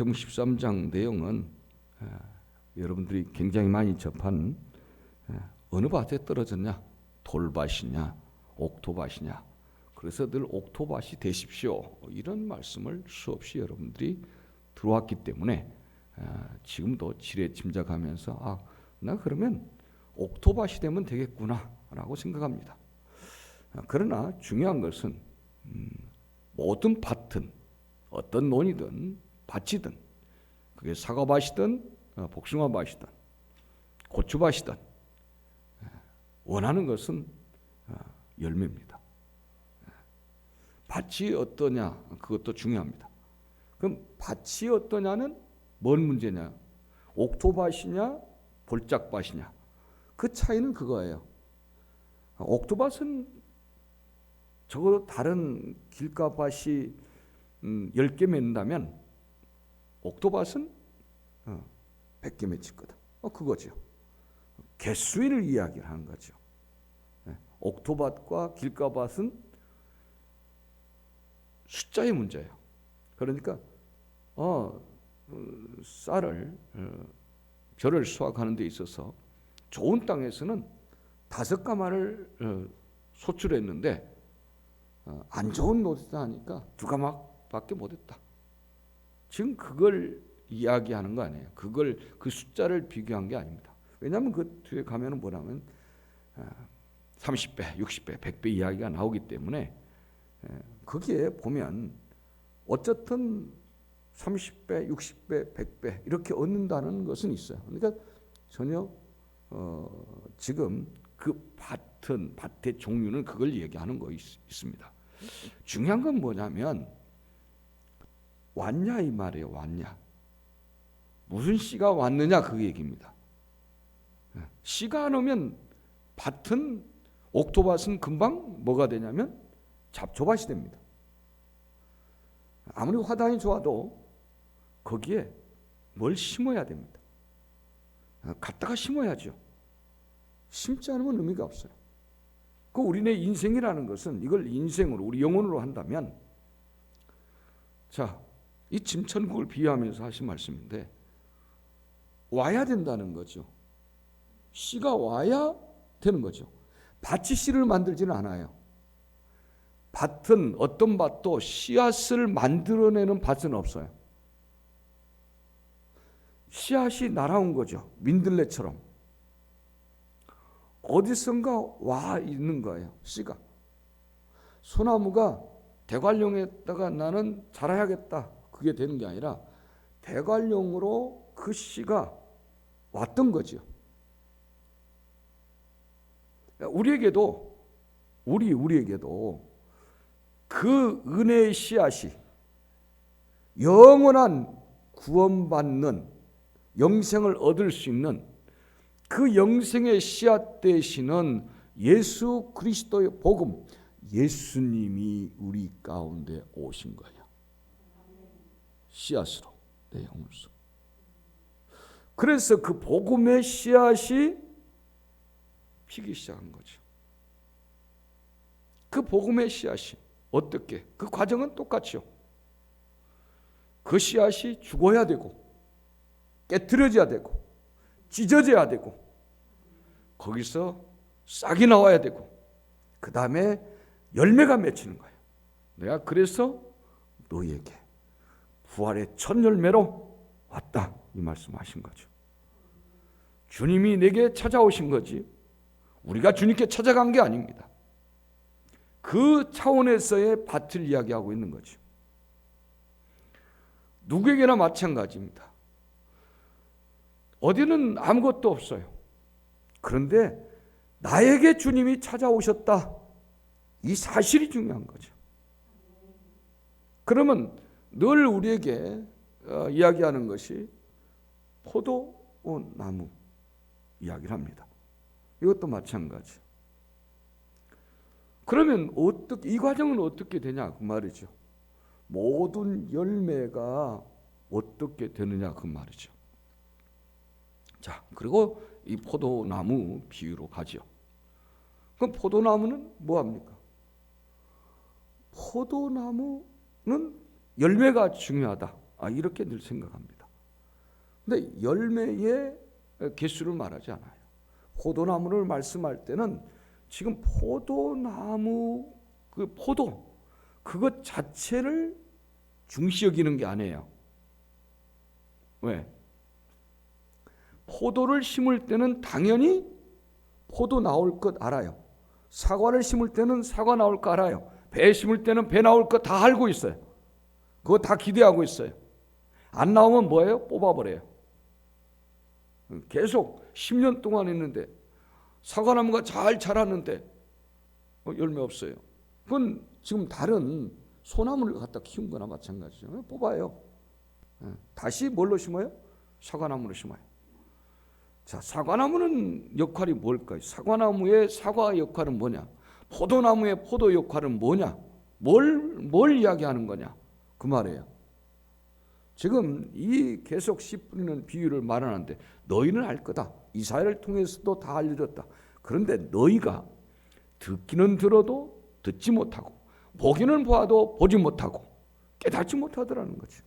13장 내용은 여러분들이 굉장히 많이 접한 어느 밭에 떨어졌냐? 돌밭이냐? 옥토밭이냐? 그래서 늘 옥토밭이 되십시오. 이런 말씀을 수없이 여러분들이 들어왔기 때문에 지금도 지레 짐작하면서 나 그러면 옥토밭이 되면 되겠구나 라고 생각합니다. 그러나 중요한 것은 모든 밭은 어떤 논이든 밭이든 그게 사과밭이든 복숭아밭이든 고추밭이든 원하는 것은 열매입니다. 밭이 어떠냐 그것도 중요합니다. 그럼 밭이 어떠냐는 뭔 문제냐? 옥토밭이냐 볼짝밭이냐? 그 차이는 그거예요. 옥토밭은 적어도 다른 길가밭이 10개 맺는다면 옥토밭은 100개 맺히거든. 그거죠. 개수를 이야기를 하는 거죠. 옥토밭과 길가밭은 숫자의 문제예요. 그러니까 쌀을 벼를 수확하는 데 있어서 좋은 땅에서는 5가마를 소출했는데 안 좋은 노릇을 하니까 2가마밖에 못했다. 지금 그걸 이야기하는 거 아니에요. 그 숫자를 비교한 게 아닙니다. 왜냐하면 그 뒤에 가면은 뭐냐면 30배, 60배, 100배 이야기가 나오기 때문에 거기에 보면 어쨌든 30배, 60배, 100배 이렇게 얻는다는 것은 있어요. 그러니까 전혀 지금 그 밭의 종류는 그걸 얘기하는 거 있습니다. 중요한 건 뭐냐면 왔냐 이 말이에요. 왔냐. 무슨 씨가 왔느냐 그 얘기입니다. 씨가 안 오면 밭은 옥토밭은 금방 뭐가 되냐면 잡초밭이 됩니다. 아무리 화단이 좋아도 거기에 뭘 심어야 됩니다. 갖다가 심어야죠. 심지 않으면 의미가 없어요. 그 우리네 인생이라는 것은 이걸 인생으로 우리 영혼으로 한다면 이 짐천국을 비유하면서 하신 말씀인데 와야 된다는 거죠. 씨가 와야 되는 거죠. 밭이 씨를 만들지는 않아요. 밭은 어떤 밭도 씨앗을 만들어내는 밭은 없어요. 씨앗이 날아온 거죠. 민들레처럼. 어디선가 와 있는 거예요. 씨가. 소나무가 대관령에다가 나는 자라야겠다. 그게 되는 게 아니라 대관령으로 그 씨가 왔던 거죠. 우리에게도 그 은혜의 씨앗이 영원한 구원받는 영생을 얻을 수 있는 그 영생의 씨앗 되시는 예수 그리스도의 복음, 예수님이 우리 가운데 오신 거예요. 씨앗으로, 내 영으로서. 그래서 그 복음의 씨앗이 피기 시작한 거죠. 그 복음의 씨앗이 어떻게? 그 과정은 똑같죠. 그 씨앗이 죽어야 되고 깨트려져야 되고 찢어져야 되고 거기서 싹이 나와야 되고 그 다음에 열매가 맺히는 거예요. 내가 그래서 너희에게 부활의 첫 열매로 왔다 이 말씀하신 거죠. 주님이 내게 찾아오신 거지 우리가 주님께 찾아간 게 아닙니다. 그 차원에서의 밭을 이야기하고 있는 거죠. 누구에게나 마찬가지입니다. 어디는 아무것도 없어요. 그런데 나에게 주님이 찾아오셨다. 이 사실이 중요한 거죠. 그러면 늘 우리에게 이야기하는 것이 포도나무 이야기를 합니다. 이것도 마찬가지. 그러면 이 과정은 어떻게 되냐 그 말이죠. 모든 열매가 어떻게 되느냐 그 말이죠. 그리고 이 포도나무 비유로 가죠. 그럼 포도나무는 뭐합니까? 포도나무는 열매가 중요하다. 이렇게 늘 생각합니다. 근데 열매의 개수를 말하지 않아요. 포도나무를 말씀할 때는 지금 포도나무 그 포도 그것 자체를 중시 여기는 게 아니에요. 왜? 포도를 심을 때는 당연히 포도 나올 것 알아요. 사과를 심을 때는 사과 나올 거 알아요. 배 심을 때는 배 나올 거 다 알고 있어요. 그거 다 기대하고 있어요. 안 나오면 뭐예요? 뽑아버려요. 계속 10년 동안 했는데 사과나무가 잘 자랐는데 열매 없어요. 그건 지금 다른 소나무를 갖다 키운 거나 마찬가지죠. 뽑아요. 다시 뭘로 심어요? 사과나무로 심어요. 자, 사과나무는 역할이 뭘까요? 사과나무의 사과 역할은 뭐냐? 포도나무의 포도 역할은 뭐냐? 뭘 이야기하는 거냐? 그 말이에요. 지금 이 계속 씨 뿌리는 비유를 말하는데 너희는 알 거다. 이사야를 통해서도 다 알려줬다. 그런데 너희가 듣기는 들어도 듣지 못하고 보기는 보아도 보지 못하고 깨닫지 못하더라는 거죠.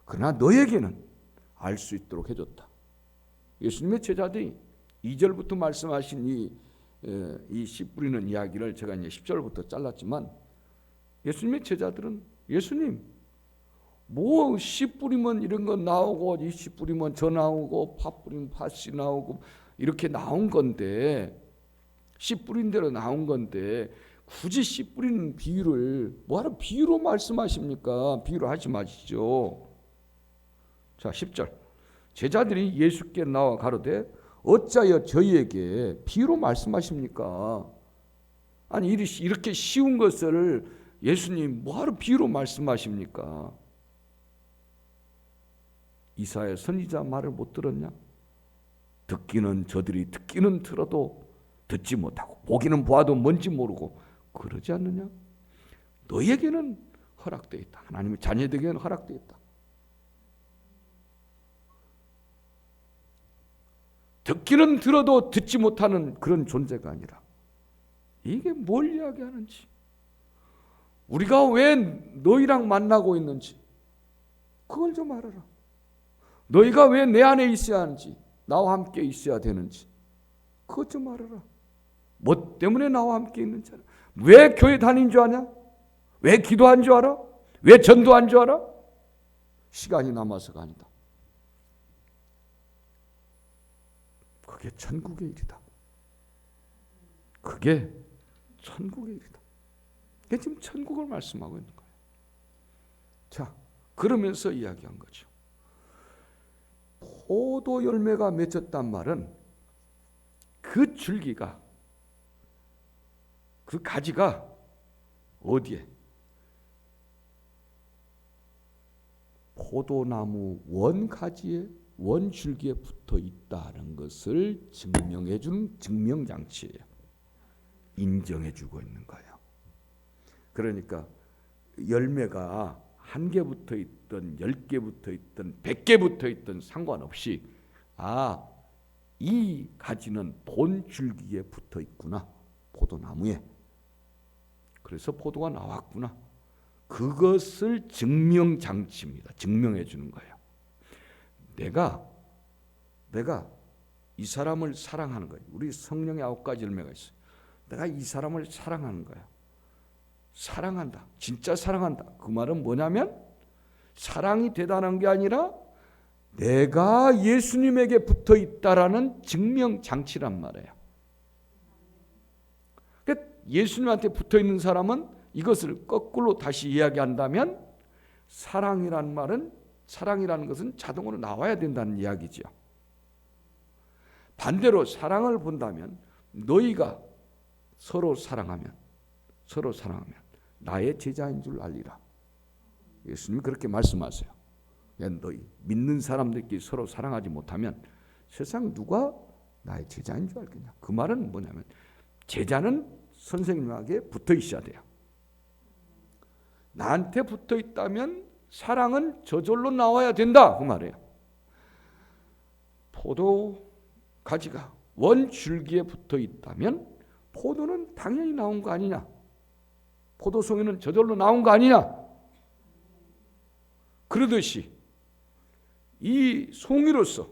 그러나 너에게는 알 수 있도록 해줬다. 예수님의 제자들이 2절부터 말씀하신 이 씨 뿌리는 이야기를 제가 이제 10절부터 잘랐지만 예수님의 제자들은 예수님 뭐 씨 뿌리면 이런 거 나오고 이 씨 뿌리면 저 나오고 파 뿌리면 팥씨 나오고 이렇게 나온 건데 씨 뿌린 대로 나온 건데 굳이 씨 뿌리는 비유를 뭐하러 비유로 말씀하십니까? 비유로 하지 마시죠. 자 10절 제자들이 예수께 나와 가로되 어찌하여 저희에게 비유로 말씀하십니까? 아니 이렇게 쉬운 것을 예수님 뭐하러 비유로 말씀하십니까? 이사야 선지자 말을 못 들었냐? 듣기는 저들이 듣기는 들어도 듣지 못하고 보기는 보아도 뭔지 모르고 그러지 않느냐? 너에게는 허락되어 있다. 하나님의 자녀들에게는 허락되어 있다. 듣기는 들어도 듣지 못하는 그런 존재가 아니라 이게 뭘 이야기하는지 우리가 왜 너희랑 만나고 있는지 그걸 좀 알아라. 너희가 왜 내 안에 있어야 하는지 나와 함께 있어야 되는지 그것 좀 알아라. 뭐 때문에 나와 함께 있는지 알아. 왜 교회 다닌 줄 아냐? 왜 기도한 줄 알아? 왜 전도한 줄 알아? 시간이 남아서가 아니다. 그게 천국의 일이다. 그게 천국의 일이다. 이게 지금 천국을 말씀하고 있는 거예요. 자, 그러면서 이야기한 거죠. 포도 열매가 맺혔단 말은 그 줄기가 그 가지가 어디에? 포도나무 원가지에 원줄기에 붙어 있다는 것을 증명해 주는 증명장치예요. 인정해 주고 있는 거예요. 그러니까 열매가 1개 붙어 있든 10개 붙어 있든 100개 붙어 있든 상관없이 이 가지는 본 줄기에 붙어 있구나. 포도나무에. 그래서 포도가 나왔구나. 그것을 증명장치입니다. 증명해 주는 거예요. 내가 이 사람을 사랑하는 거예요. 우리 성령의 9가지 열매가 있어요. 내가 이 사람을 사랑하는 거야. 사랑한다. 진짜 사랑한다. 그 말은 뭐냐면 사랑이 대단한 게 아니라 내가 예수님에게 붙어 있다라는 증명장치란 말이에요. 그러니까 예수님한테 붙어 있는 사람은 이것을 거꾸로 다시 이야기한다면 사랑이란 말은 사랑이라는 것은 자동으로 나와야 된다는 이야기죠. 반대로 사랑을 본다면 너희가 서로 사랑하면 나의 제자인 줄 알리라. 예수님이 그렇게 말씀하세요. 너희 믿는 사람들끼리 서로 사랑하지 못하면 세상 누가 나의 제자인 줄 알겠냐. 그 말은 뭐냐면 제자는 선생님에게 붙어 있어야 돼요. 나한테 붙어 있다면 사랑은 저절로 나와야 된다. 그 말이에요. 포도 가지가 원 줄기에 붙어 있다면 포도는 당연히 나온 거 아니냐. 포도송이는 저절로 나온 거 아니냐. 그러듯이 이 송이로서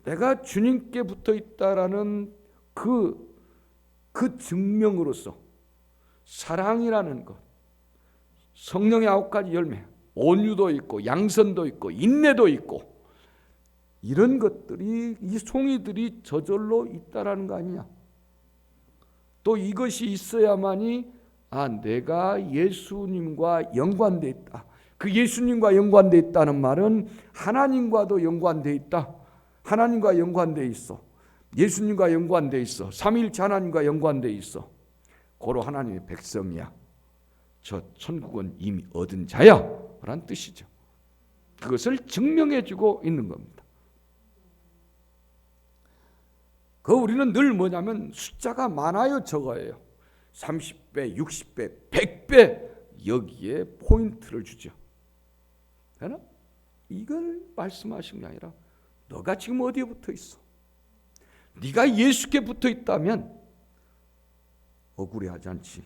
내가 주님께 붙어 있다라는 그 증명으로서 사랑이라는 것, 성령의 9가지 열매, 온유도 있고 양선도 있고 인내도 있고 이런 것들이 이 송이들이 저절로 있다라는 거 아니냐. 또 이것이 있어야만이 내가 예수님과 연관돼 있다. 그 예수님과 연관돼 있다는 말은 하나님과도 연관돼 있다. 하나님과 연관돼 있어. 예수님과 연관돼 있어. 삼위일체 하나님과 연관돼 있어. 고로 하나님의 백성이야. 저 천국은 이미 얻은 자야 라는 뜻이죠. 그것을 증명해주고 있는 겁니다. 우리는 늘 뭐냐면 숫자가 많아요 적어요. 30배, 60배, 100배 여기에 포인트를 주죠. 되나? 이걸 말씀하신 게 아니라 너가 지금 어디에 붙어 있어? 네가 예수께 붙어 있다면 억울해하지 않지.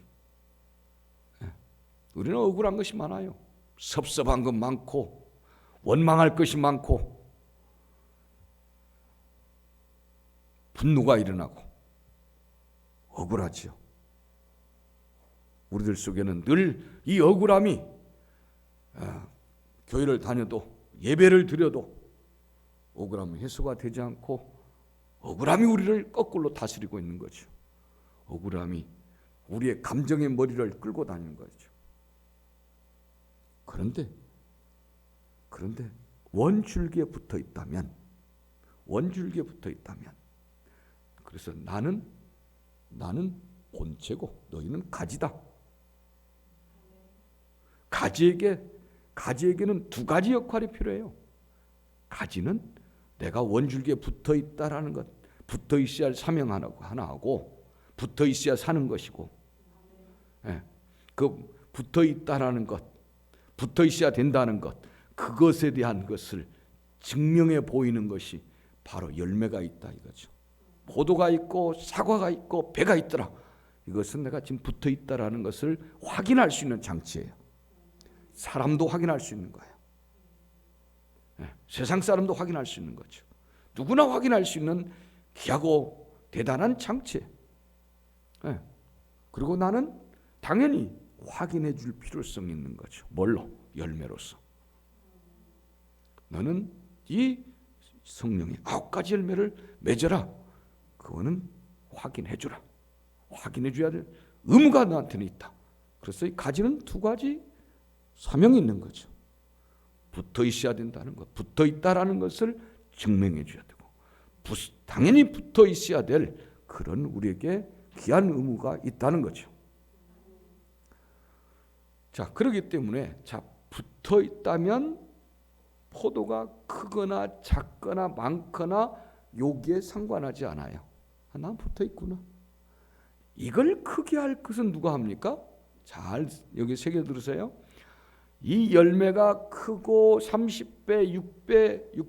우리는 억울한 것이 많아요. 섭섭한 것 많고 원망할 것이 많고 분노가 일어나고 억울하지요. 우리들 속에는 늘 이 억울함이 교회를 다녀도 예배를 드려도 억울함이 해소가 되지 않고 억울함이 우리를 거꾸로 다스리고 있는 거죠. 억울함이 우리의 감정의 머리를 끌고 다니는 거죠. 그런데 원줄기에 붙어 있다면 그래서 나는 본체고 너희는 가지다. 가지에게는 두 가지 역할이 필요해요. 가지는 내가 원줄기에 붙어 있다라는 것, 붙어 있어야 할 사명 하나하고 붙어 있어야 사는 것이고, 그 붙어 있다라는 것, 붙어 있어야 된다는 것, 그것에 대한 것을 증명해 보이는 것이 바로 열매가 있다 이거죠. 포도가 있고 사과가 있고 배가 있더라. 이것은 내가 지금 붙어 있다라는 것을 확인할 수 있는 장치예요. 사람도 확인할 수 있는 거예요. 세상 사람도 확인할 수 있는 거죠. 누구나 확인할 수 있는 귀하고 대단한 장치. 그리고 나는 당연히 확인해 줄 필요성이 있는 거죠. 뭘로? 열매로서. 너는 이 성령의 9가지 열매를 맺어라. 그거는 확인해 주라. 확인해 줘야 될 의무가 너한테는 있다. 그래서 이 가지는 두 가지 사명이 있는 거죠. 붙어 있어야 된다는 것, 붙어 있다라는 것을 증명해 줘야 되고, 당연히 붙어 있어야 될 그런 우리에게 귀한 의무가 있다는 거죠. 자, 그렇기 때문에 붙어 있다면 포도가 크거나 작거나 많거나 여기에 상관하지 않아요. 난 붙어 있구나. 이걸 크게 할 것은 누가 합니까? 잘 여기 새겨 들으세요. 이 열매가 크고 30배, 6배,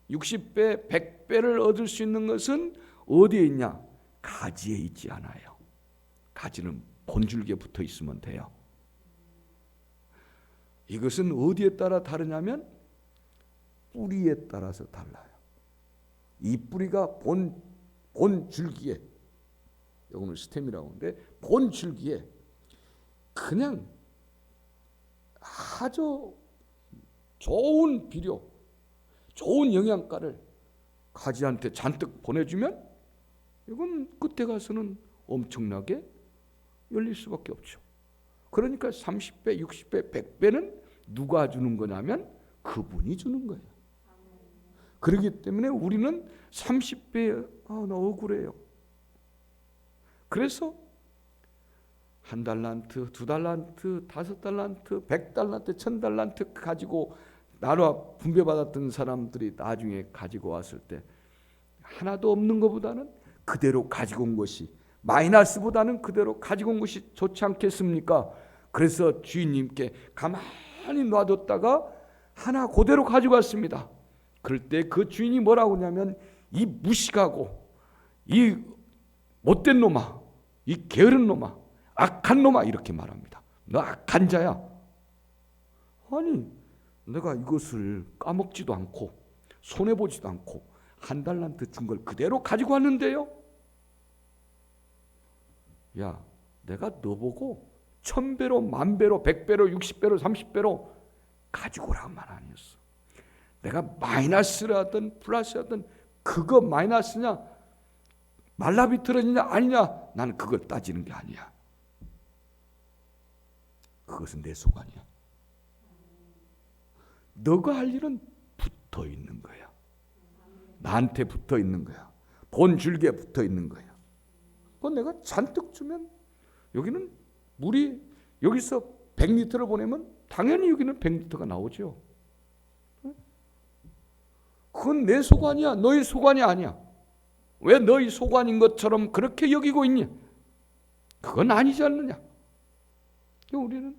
60배, 100배를 얻을 수 있는 것은 어디에 있냐? 가지에 있지 않아요. 가지는 본줄기에 붙어 있으면 돼요. 이것은 어디에 따라 다르냐면 뿌리에 따라서 달라요. 이 뿌리가 본 줄기에, 오늘 스템이라고 하는데 본 줄기에 그냥 아주 좋은 비료, 좋은 영양가를 가지한테 잔뜩 보내주면 이건 끝에 가서는 엄청나게 열릴 수밖에 없죠. 그러니까 30배, 60배, 100배는 누가 주는 거냐면 그분이 주는 거예요. 그렇기 때문에 우리는 30배, 나 억울해요. 그래서 1달란트, 2달란트, 5달란트, 100달란트, 1000달란트 가지고 나눠 분배받았던 사람들이 나중에 가지고 왔을 때 하나도 없는 것보다는 그대로 가지고 온 것이, 마이너스보다는 그대로 가지고 온 것이 좋지 않겠습니까? 그래서 주인님께 가만히 놔뒀다가 하나 그대로 가지고 왔습니다. 그럴 때 그 주인이 뭐라고 하냐면 이 무식하고 이 못된 놈아, 이 게으른 놈아, 악한 놈아 이렇게 말합니다. 너 악한 자야. 아니 내가 이것을 까먹지도 않고 손해보지도 않고 한 달란트 준 걸 그대로 가지고 왔는데요. 야, 내가 너보고 1000배로 10,000배로 100배로 60배로 30배로 가지고 오라는 말 아니었어. 내가 마이너스를 하든 플러스 하든 그거 마이너스냐 말라비틀어지냐 아니냐 나는 그걸 따지는 게 아니야. 그것은 내 소관이야. 너가 할 일은 붙어 있는 거야. 나한테 붙어 있는 거야. 본 줄기에 붙어 있는 거야. 그건 내가 잔뜩 주면 여기는 물이 여기서 100리터를 보내면 당연히 여기는 100리터가 나오죠. 그건 내 소관이야. 너의 소관이 아니야. 왜 너의 소관인 것처럼 그렇게 여기고 있냐? 그건 아니지 않느냐? 우리는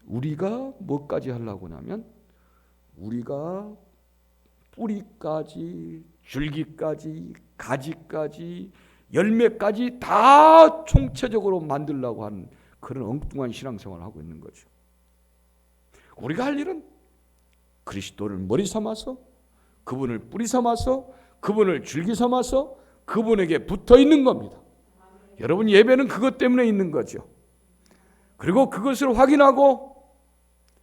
우리가 뭐까지 하려고 하냐면 우리가 뿌리까지 줄기까지 가지까지 열매까지 다 총체적으로 만들려고 하는 그런 엉뚱한 신앙생활을 하고 있는 거죠. 우리가 할 일은 그리스도를 머리 삼아서 그분을 뿌리 삼아서 그분을 줄기 삼아서 그분에게 붙어 있는 겁니다. 여러분 예배는 그것 때문에 있는 거죠. 그리고 그것을 확인하고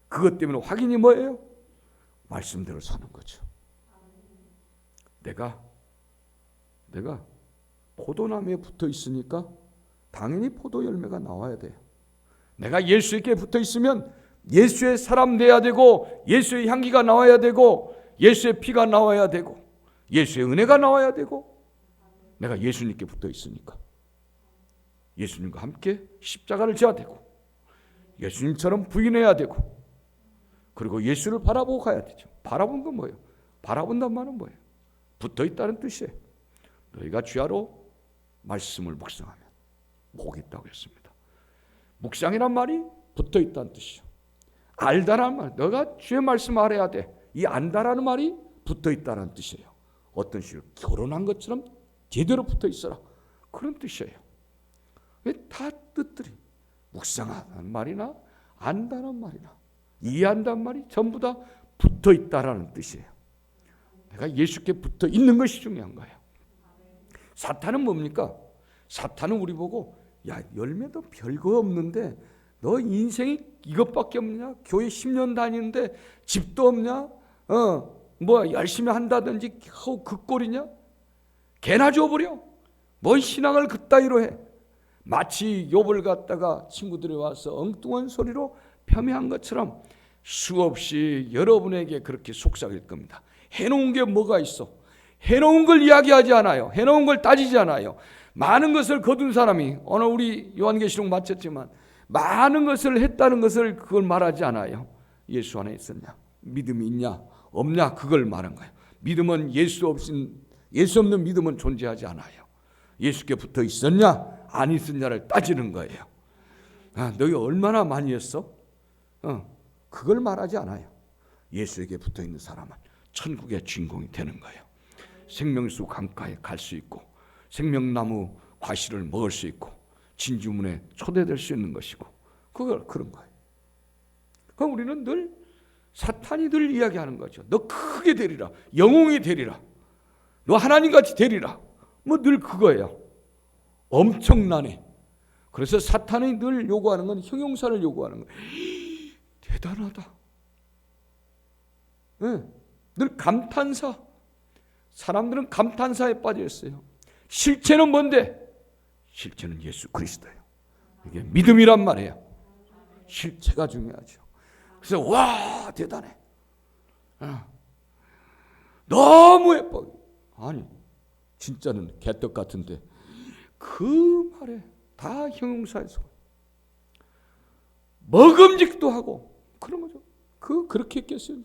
그것 때문에 확인이 뭐예요? 말씀대로 사는 거죠. 내가 포도나무에 붙어 있으니까 당연히 포도 열매가 나와야 돼요. 내가 예수에게 붙어 있으면 예수의 사람 돼야 되고 예수의 향기가 나와야 되고 예수의 피가 나와야 되고 예수의 은혜가 나와야 되고 내가 예수님께 붙어 있으니까 예수님과 함께 십자가를 져야 되고 예수님처럼 부인해야 되고 그리고 예수를 바라보고 가야 되죠. 바라본 건 뭐예요? 바라본단 말은 뭐예요? 붙어 있다는 뜻이에요. 너희가 주야로 말씀을 묵상하면 복이 있다고 했습니다. 묵상이란 말이 붙어 있다는 뜻이죠. 알다라는 말, 너가 주의 말씀 알아야 돼. 이 안다라는 말이 붙어 있다는 뜻이에요. 어떤 식으로 결혼한 것처럼 제대로 붙어 있어라. 그런 뜻이에요. 다 뜻들이 묵상하다는 말이나 안다는 말이나 이해한다는 말이 전부 다 붙어 있다라는 뜻이에요. 내가 예수께 붙어 있는 것이 중요한 거예요. 사탄은 뭡니까? 사탄은 우리 보고 야 열매도 별거 없는데 너 인생이 이것밖에 없냐? 교회 10년 다니는데 집도 없냐? 뭐 열심히 한다든지 그 꼴이냐? 개나 줘버려. 뭔 신앙을 그따위로 해. 마치 욥을 갖다가 친구들이 와서 엉뚱한 소리로 폄훼한 것처럼 수없이 여러분에게 그렇게 속삭일 겁니다. 해놓은 게 뭐가 있어? 해놓은 걸 이야기하지 않아요. 해놓은 걸 따지지 않아요. 많은 것을 거둔 사람이 오늘 우리 요한계시록 마쳤지만 많은 것을 했다는 것을 그걸 말하지 않아요. 예수 안에 있었냐? 믿음이 있냐? 없냐? 그걸 말한 거예요. 믿음은 예수 없는 믿음은 존재하지 않아요. 예수께 붙어 있었냐? 안 있었냐를 따지는 거예요. 너희 얼마나 많이 했어? 그걸 말하지 않아요. 예수에게 붙어 있는 사람은 천국의 주인공이 되는 거예요. 생명수 강가에 갈 수 있고 생명나무 과실을 먹을 수 있고 진주문에 초대될 수 있는 것이고 그런 거예요. 그럼 우리는 늘 사탄이 늘 이야기하는 거죠. 너 크게 되리라. 영웅이 되리라. 너 하나님같이 되리라. 뭐 늘 그거예요. 엄청나네. 그래서 사탄이 늘 요구하는 건 형용사를 요구하는 거예요. 대단하다. 네. 늘 감탄사. 사람들은 감탄사에 빠져 있어요. 실체는 뭔데? 실체는 예수 그리스도예요. 이게 믿음이란 말이에요. 실체가 중요하죠. 그래서 와 대단해. 너무 예뻐. 아니 진짜는 개떡 같은데 그 말에 다 형용사에서 먹음직도 하고 그런 거죠. 그렇게 했겠어요.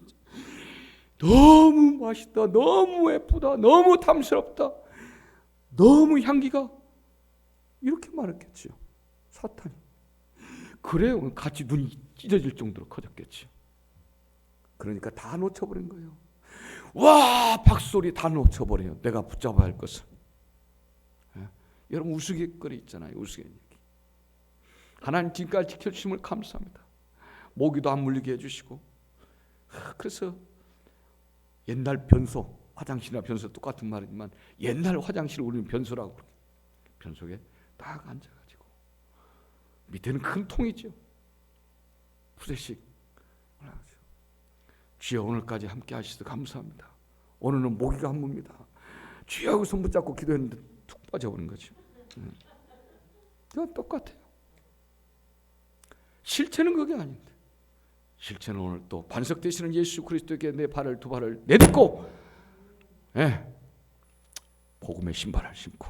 너무 맛있다. 너무 예쁘다. 너무 탐스럽다. 너무 향기가 이렇게 말했겠지요. 사탄이. 그래요. 같이 눈이 찢어질 정도로 커졌겠지요. 그러니까 다 놓쳐버린 거예요. 와 박수소리 다 놓쳐버려요. 내가 붙잡아야 할 것을. 여러분 우스갯거리 있잖아요. 우스갯얘기. 하나님 지금까지 지켜주심을 감사합니다. 모기도 안 물리게 해주시고 그래서 옛날 변소, 화장실이나 변소 똑같은 말이지만 옛날 화장실을 우리는 변소라고 그래요. 변속에 딱 앉아가지고 밑에는 큰 통이죠. 푸대씩 올라가죠. 주여 오늘까지 함께 하시서 감사합니다. 오늘은 모기가 한무입니다. 주여 하고 손 붙잡고 기도했는데 툭 빠져버린 거죠. 그건 똑같아요. 실체는 그게 아닌데, 실체는 오늘 또 반석되시는 예수 그리스도에게 내 발을 두 발을 내딛고 복음의 신발을 신고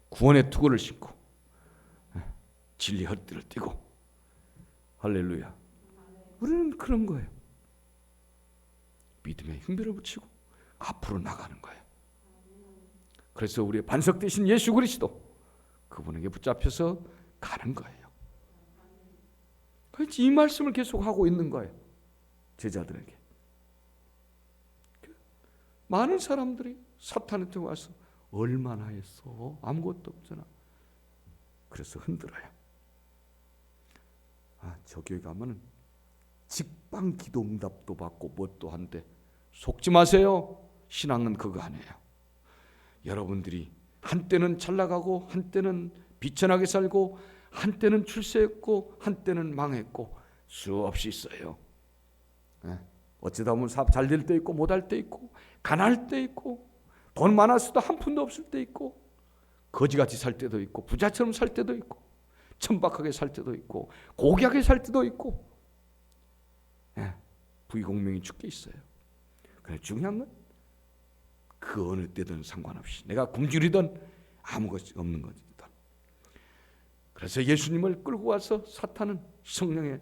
구원의 투구를 신고 진리 허리띠를 띠고 할렐루야. 우리는 그런 거예요. 믿음의 흉배를 붙이고 앞으로 나가는 거예요. 그래서 우리의 반석되신 예수 그리스도 그분에게 붙잡혀서 가는 거예요. 그래서 이 말씀을 계속 하고 있는 거예요. 제자들에게. 많은 사람들이 사탄한테 와서 얼마나 했어? 아무것도 없잖아. 그래서 흔들어요. 저 교회 가면은 직방 기도 응답도 받고 뭣도 한데 속지 마세요. 신앙은 그거 아니에요. 여러분들이 한때는 잘 나가고 한때는 비천하게 살고 한때는 출세했고 한때는 망했고 수없이 있어요. 어쩌다 보면 사업 잘 될 때 있고 못할 때 있고 가난할 때 있고 돈 많았어도 한 푼도 없을 때 있고 거지같이 살 때도 있고 부자처럼 살 때도 있고 천박하게 살 때도 있고 고귀하게 살 때도 있고 부귀공명이 죽게 있어요. 그런데 중요한 건 그 어느 때든 상관없이 내가 굶주리든 아무것이 없는 거든 그래서 예수님을 끌고 와서 사탄은 성령의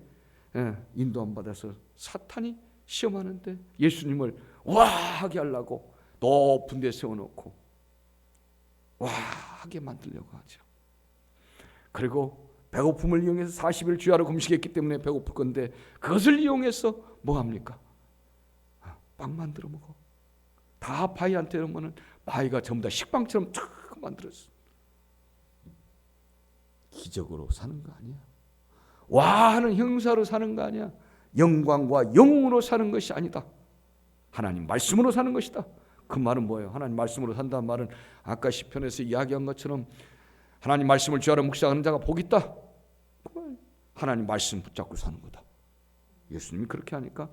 인도함 받아서 사탄이 시험하는데 예수님을 와 하게 하려고 높은 데 세워놓고 와 하게 만들려고 하죠. 그리고 배고픔을 이용해서 40일 주야로 금식했기 때문에 배고플 건데 그것을 이용해서 뭐 합니까? 빵 만들어 먹어. 다 바위한테 놓으면 바위가 전부 다 식빵처럼 쫙 만들었어. 기적으로 사는 거 아니야. 와 하는 형사로 사는 거 아니야. 영광과 영웅으로 사는 것이 아니다. 하나님 말씀으로 사는 것이다. 그 말은 뭐예요? 하나님 말씀으로 산다는 말은 아까 시편에서 이야기한 것처럼 하나님 말씀을 주야로 묵상하는 자가 복이 있다. 하나님 말씀 붙잡고 사는 거다. 예수님이 그렇게 하니까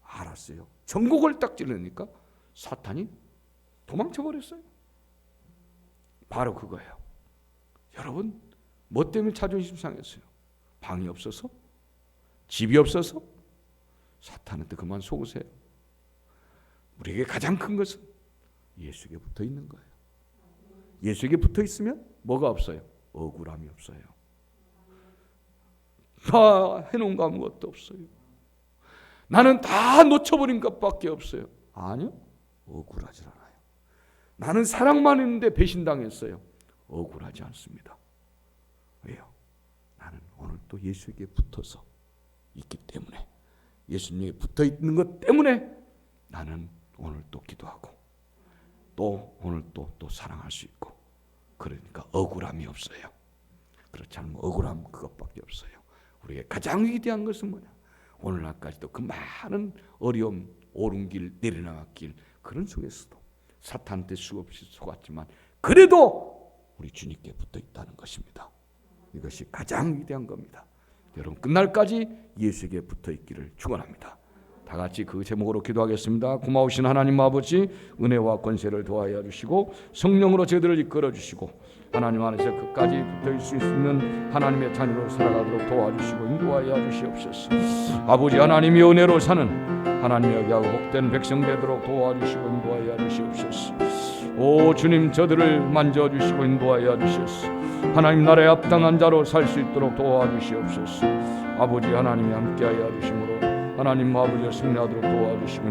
알았어요. 전곡을 딱 찌르니까 사탄이 도망쳐 버렸어요. 바로 그거예요. 여러분 뭐 때문에 자존심 상했어요? 방이 없어서? 집이 없어서? 사탄한테 그만 속으세요. 우리에게 가장 큰 것은 예수에게 붙어 있는 거예요. 예수에게 붙어 있으면 뭐가 없어요? 억울함이 없어요. 다 해놓은 거 아무것도 없어요. 나는 다 놓쳐버린 것밖에 없어요. 아니요. 억울하지 않아요. 나는 사랑만 했는데 배신당했어요. 억울하지 않습니다. 왜요? 나는 오늘 또 예수에게 붙어서 있기 때문에 예수님에게 붙어 있는 것 때문에 나는 오늘 또 기도하고 또 오늘 또 사랑할 수 있고 그러니까 억울함이 없어요. 그렇지 않으면 억울함 그것밖에 없어요. 우리에게 가장 위대한 것은 뭐냐? 오늘날까지도 그 많은 어려움 옳은 길 내려나갈 길 그런 속에서도 사탄한테 수없이 속았지만 그래도 우리 주님께 붙어 있다는 것입니다. 이것이 가장 위대한 겁니다. 여러분 끝날까지 예수에게 붙어 있기를 축원합니다. 다 같이 그 제목으로 기도하겠습니다. 고마우신 하나님 아버지 은혜와 권세를 도하여 주시고 성령으로 저희들을 이끌어 주시고 하나님 안에서 끝까지 붙어 있을 수 있는 하나님의 자녀로 살아가도록 도와주시고 인도하여 주시옵소서. 아버지 하나님의 은혜로 사는 하나님의 귀하고 복된 백성 되도록 도와주시고 인도하여 주시옵소서. 오 주님 저들을 만져주시고 인도하여 주시옵소서. 하나님 나라에 합당한 자로 살 수 있도록 도와주시옵소서. 아버지 하나님이 함께하여 주심으로 하나님 아버지의 승리하도록 도와주시고